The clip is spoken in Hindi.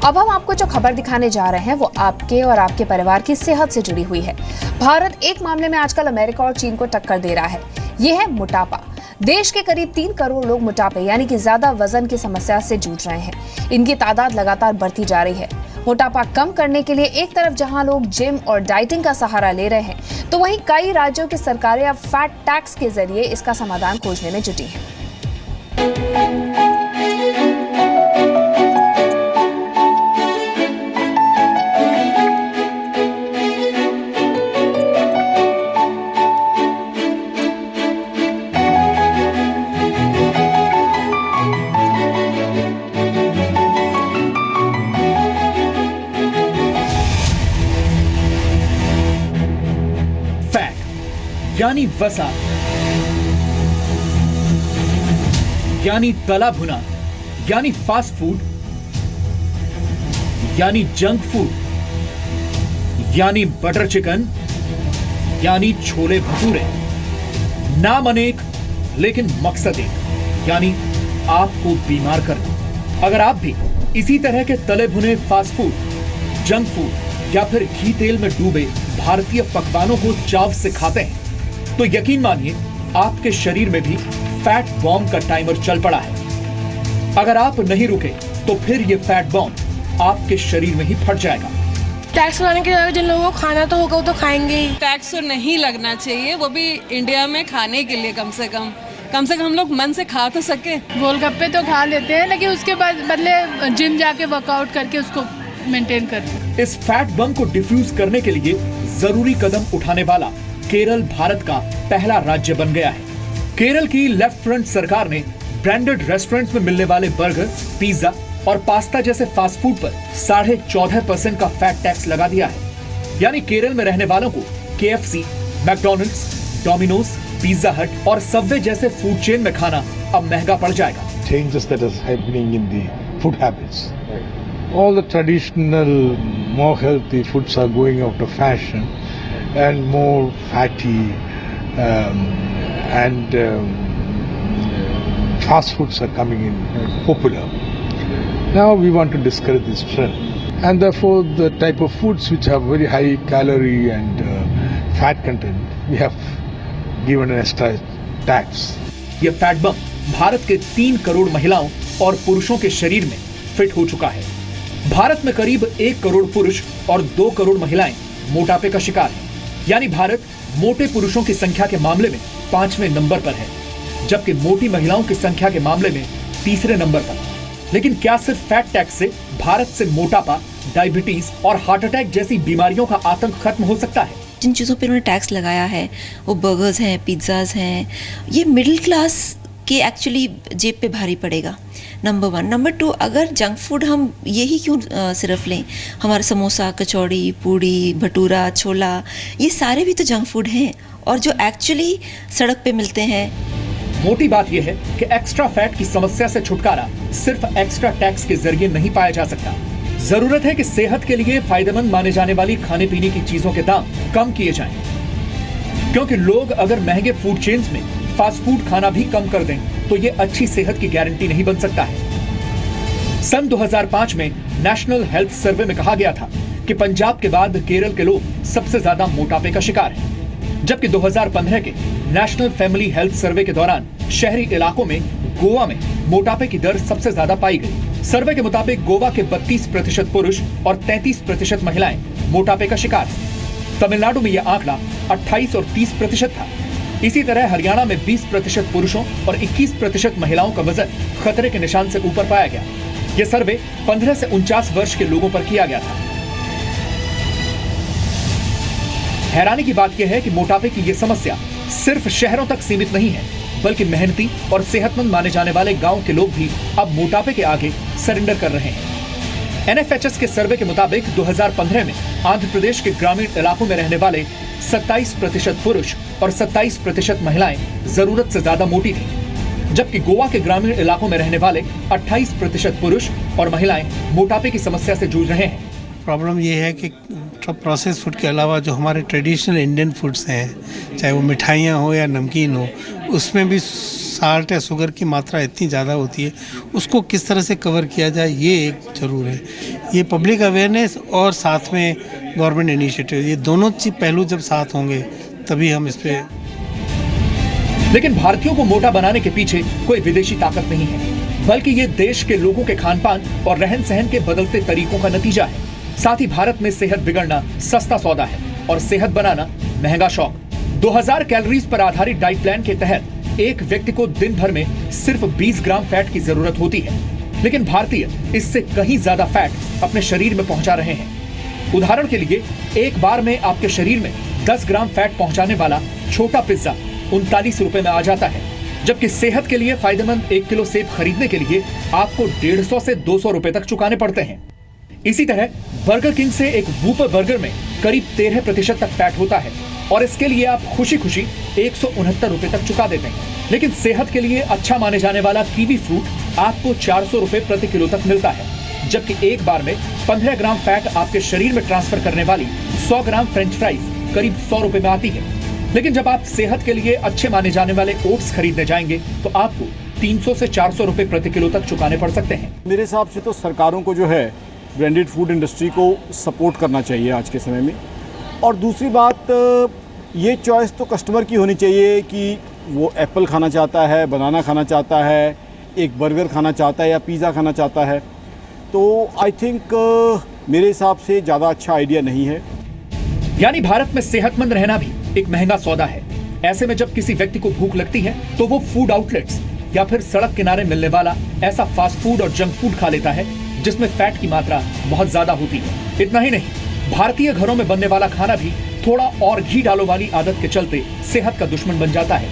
अब हम आपको जो खबर दिखाने जा रहे हैं वो आपके और आपके परिवार की सेहत से जुड़ी हुई है। भारत एक मामले में आजकल अमेरिका और चीन को टक्कर दे रहा है। ये है मोटापा। देश के करीब 3 करोड़ लोग मोटापे यानी कि ज्यादा वजन की समस्या से जूझ रहे हैं। इनकी तादाद लगातार बढ़ती जा रही है। मोटापा कम करने के लिए एक तरफ जहां लोग जिम और डाइटिंग का सहारा ले रहे हैं, तो वहीं कई राज्यों की सरकारें अब फैट टैक्स के जरिए इसका समाधान खोजने में जुटी हैं। यानी वसा, यानी तला भुना, यानी फास्ट फूड, यानी जंक फूड, यानी बटर चिकन, यानी छोले भटूरे। नाम अनेक लेकिन मकसद एक, यानी आपको बीमार करना। अगर आप भी इसी तरह के तले भुने फास्ट फूड, जंक फूड या फिर घी तेल में डूबे भारतीय पकवानों को चाव से खाते हैं तो यकीन मानिए आपके शरीर में भी फैट बॉम्ब का टाइमर चल पड़ा है। अगर आप नहीं रुके तो फिर ये फैट बॉम्ब आपके शरीर में ही फट जाएगा। टैक्स लगाने के बाद जिन लोगों को खाना तो होगा वो तो खाएंगे ही। टैक्स तो नहीं लगना चाहिए, वो भी इंडिया में खाने के लिए कम से कम हम लोग मन से खा तो सके। गोलगप्पे तो खा लेते हैं लेकिन उसके बाद बदले जिम जाके वर्कआउट करके उसको मेंटेन करते हैं। इस फैट बम को डिफ्यूज करने के लिए जरूरी कदम उठाने वाला केरल भारत का पहला राज्य बन गया है। केरल की लेफ्ट फ्रंट सरकार ने ब्रांडेड रेस्टोरेंट्स में मिलने वाले बर्गर, पिज्जा और पास्ता जैसे फास्ट फूड पर 14.5% का फैट टैक्स लगा दिया है। यानी केरल में रहने वालों को KFC, मैकडॉनल्ड्स, डोमिनोज, पिज्जा हट और सबवे जैसे फूड चेन में खाना अब महंगा पड़ जाएगा। Changes that is happening in the food habits. All the traditional, more healthy foods are going out of fashion. And more fatty and fast foods are coming in popular. Now we want to discourage this trend, and therefore the type of foods which have very high calorie and fat content, we have given an extra tax. ये फैट बम भारत के 3 करोड़ महिलाओं और पुरुषों के शरीर में फिट हो चुका है। भारत में करीब 1 करोड़ पुरुष और 2 करोड़ महिलाएं मोटापे का शिकार हैं। यानी भारत मोटे पुरुषों की संख्या के मामले में 5वें नंबर पर है, जबकि मोटी महिलाओं की संख्या के मामले में 3रे नंबर पर। लेकिन क्या सिर्फ फैट टैक्स से भारत से मोटापा, डायबिटीज और हार्ट अटैक जैसी बीमारियों का आतंक खत्म हो सकता है? जिन चीज़ों पर उन्होंने टैक्स लगाया है वो बर्गर्स हैं, पिज्ज़ाज हैं, ये मिडिल क्लास के एक्चुअली जेब पे भारी पड़ेगा। नंबर 1। नंबर 2, अगर जंक फूड हम यही क्यों सिर्फ लें, हमारा समोसा, कचौड़ी, पूड़ी, भटूरा, छोला, ये सारे भी तो जंक फूड हैं और जो एक्चुअली सड़क पे मिलते हैं। मोटी बात यह है कि एक्स्ट्रा फैट की समस्या से छुटकारा सिर्फ एक्स्ट्रा टैक्स के जरिए नहीं पाया जा सकता। जरूरत है कि सेहत के लिए फायदेमंद माने जाने वाली खाने पीने की चीजों के दाम कम किए जाएं, क्योंकि लोग अगर महंगे फूड चेन्स में फास्ट फूड खाना भी कम कर दें तो ये अच्छी सेहत की गारंटी नहीं बन सकता है। सन 2005 में नेशनल हेल्थ सर्वे में कहा गया था कि पंजाब के बाद केरल के लोग सबसे ज्यादा मोटापे का शिकार हैं, जबकि 2015 के नेशनल फैमिली हेल्थ सर्वे के दौरान शहरी इलाकों में गोवा में मोटापे की दर सबसे ज्यादा पाई गई। सर्वे के मुताबिक गोवा के 32% पुरुष और 33% महिलाएं मोटापे का शिकार हैं। तमिलनाडु में यह आंकड़ा 28 और 30% था। इसी तरह हरियाणा में 20% पुरुषों और 21% महिलाओं का वजन खतरे के निशान से ऊपर पाया गया। यह सर्वे 15 से 49 वर्ष के लोगों पर किया गया था। हैरानी की बात यह है कि मोटापे की यह समस्या सिर्फ शहरों तक सीमित नहीं है, बल्कि मेहनती और सेहतमंद माने जाने वाले गांव के लोग भी अब मोटापे के आगे सरेंडर कर रहे हैं। NFHS के सर्वे के मुताबिक 2015 में आंध्र प्रदेश के ग्रामीण इलाकों में रहने वाले 27% पुरुष और 27% महिलाएं जरूरत से ज्यादा मोटी थी, जबकि गोवा के ग्रामीण इलाकों में रहने वाले 28% पुरुष और महिलाएं मोटापे की समस्या से जूझ रहे हैं। प्रॉब्लम ये है कि प्रोसेस फूड के अलावा जो हमारे ट्रेडिशनल इंडियन फूड्स हैं, चाहे वो मिठाइयाँ हो या नमकीन हो, उसमें भी साल्ट या शुगर की मात्रा इतनी ज़्यादा होती है, उसको किस तरह से कवर किया जाए, ये एक ज़रूर है। ये पब्लिक अवेयरनेस और साथ में गवर्नमेंट इनिशिएटिव, ये दोनों चीज पहलू जब साथ होंगे तभी हम इस पे। लेकिन भारतीयों को मोटा बनाने के पीछे कोई विदेशी ताकत नहीं है, बल्कि ये देश के लोगों के खान पान और रहन सहन के बदलते तरीकों का नतीजा है। साथ ही भारत में सेहत बिगड़ना सस्ता सौदा है और सेहत बनाना महंगा शौक। 2000 कैलोरीज पर आधारित डाइट प्लान के तहत एक व्यक्ति को दिन भर में सिर्फ 20 ग्राम फैट की जरूरत होती है, लेकिन भारतीय इससे कहीं ज्यादा फैट अपने शरीर में पहुंचा रहे हैं। उदाहरण के लिए एक बार में आपके शरीर में 10 ग्राम फैट पहुंचाने वाला छोटा पिज्जा 39 रुपए में आ जाता है, जबकि सेहत के लिए फायदेमंद 1 किलो सेब खरीदने के लिए आपको 150 से 200 रुपए तक चुकाने पड़ते हैं। इसी तरह बर्गर किंग से एक वूपर बर्गर में करीब 13% तक फैट होता है और इसके लिए आप खुशी खुशी 169 रुपए तक चुका देते हैं। लेकिन सेहत के लिए अच्छा माने जाने वाला कीवी फ्रूट आपको 400 रुपए प्रति किलो तक मिलता है, जबकि एक बार में 15 ग्राम फैट आपके शरीर में ट्रांसफर करने वाली 100 ग्राम फ्रेंच फ्राइज करीब 100 रुपए में आती है। लेकिन जब आप सेहत के लिए अच्छे माने जाने वाले ओट्स खरीदने जाएंगे तो आपको 300 से 400 रुपए प्रति किलो तक चुकाने पड़ सकते हैं। मेरे हिसाब से तो सरकारों को जो है ब्रांडेड फूड इंडस्ट्री को सपोर्ट करना चाहिए आज के समय में। और दूसरी बात, ये चॉइस तो कस्टमर की होनी चाहिए कि वो एप्पल खाना चाहता है, बनाना खाना चाहता है, एक बर्गर खाना चाहता है या पिज़्ज़ा खाना चाहता है। तो आई थिंक मेरे हिसाब से ज़्यादा अच्छा आइडिया नहीं है। यानी भारत में सेहतमंद रहना भी एक महंगा सौदा है। ऐसे में जब किसी व्यक्ति को भूख लगती है तो वो फूड आउटलेट्स या फिर सड़क किनारे मिलने वाला ऐसा फास्ट फूड और जंक फूड खा लेता है जिसमें फैट की मात्रा बहुत ज्यादा होती है। इतना ही नहीं, भारतीय घरों में बनने वाला खाना भी थोड़ा और घी डालो वाली आदत के चलते सेहत का दुश्मन बन जाता है।